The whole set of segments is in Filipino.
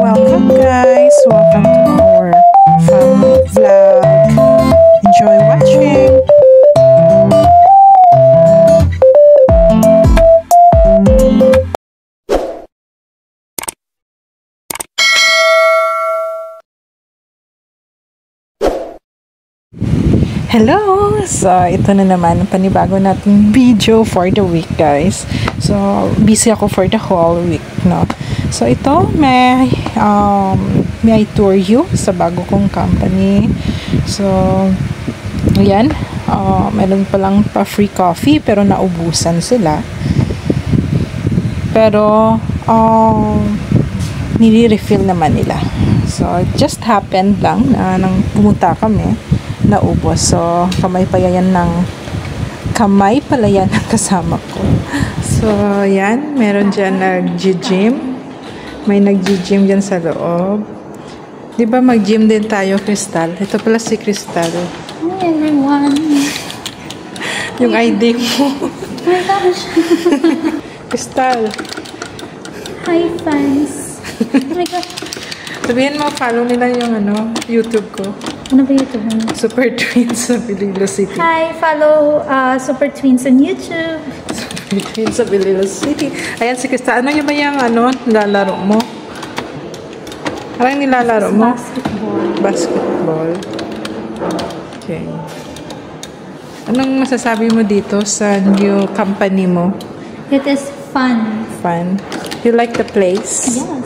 Welcome guys! Welcome to our family vlog. Enjoy watching! Hello! So, ito na naman ang panibago nating video for the week, guys. So, busy ako for the whole week, no? So, ito, may I tour you sa bago kong company. So, ayan. Meron palang pa-free coffee, pero naubusan sila. Pero, nire-refill naman nila. So, it just happened lang na nang pumunta kami, naubos. So, kamay pala yan ng kasama ko. So, yan. Meron dyan nag-gym. May nag-gym dyan sa loob. Diba mag-gym din tayo, Crystal? Ito pala si Crystal. Hi, everyone. Yung ID mo. Oh my gosh. Crystal. Hi, fans. Oh my gosh. Sabihin mo, follow nila yung YouTube ko. Ano ba YouTube mo? Super Twins sa Iloilo City. Hi, follow Super Twins on YouTube. Super Twins sa Iloilo City. Ayan si Crystal. Ano yung ba yung nilalaro mo? Ano yung nilalaro mo? Basketball. Basketball. Okay. Anong masasabi mo dito sa new company mo? It is fun. Fun. You like the place? Yes.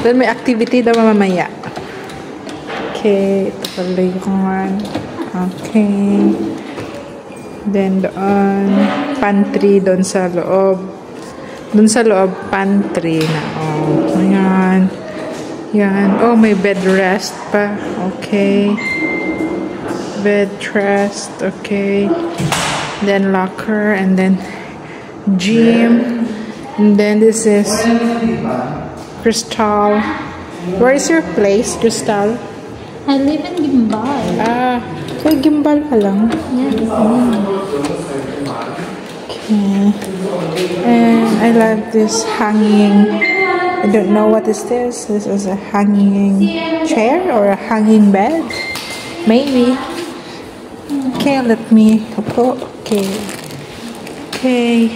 Then may activity daw mamaya. Okay. Ito pala yung okay. Then doon, pantry doon sa loob. Doon sa loob, pantry na. Oh, ayan. Yan. Oh, may bed rest pa. Okay. Bed rest. Okay. Then locker. And then gym. And then this is Crystal. Where is your place, Crystal? I live in Gimbal. May gimbal ka lang. Yes. Okay. And I love this hanging. I don't know what is this. This is a hanging chair or a hanging bed. Maybe. Okay, let me go. Okay. Okay.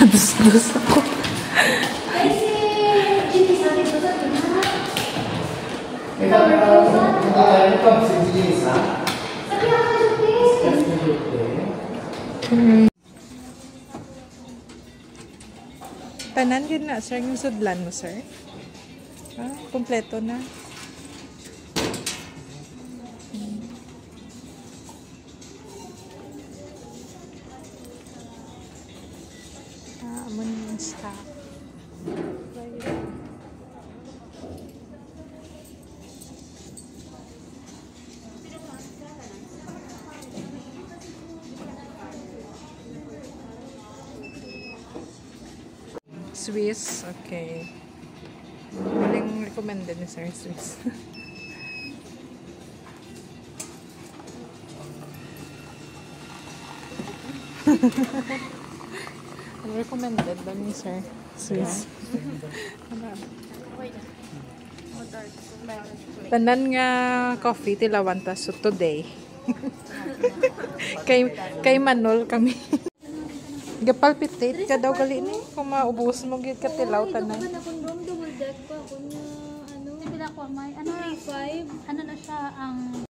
Nadus-dus ako. Tanan yun na, sir. Yung sudlan mo, sir. Kompleto na. Amo na yung staff. Swiss, okay. Maling recommended ni Sir Swiss. Recommended ba ni Sir Swiss? Tanan nga coffee tilawanta so today. kay Manol kami. Gapalpitate ka daw gali ni kung maubos mo gid ka tilaw tanan. Double deck pa ako na ano. Sila ko may 3.5. Ano na siya ang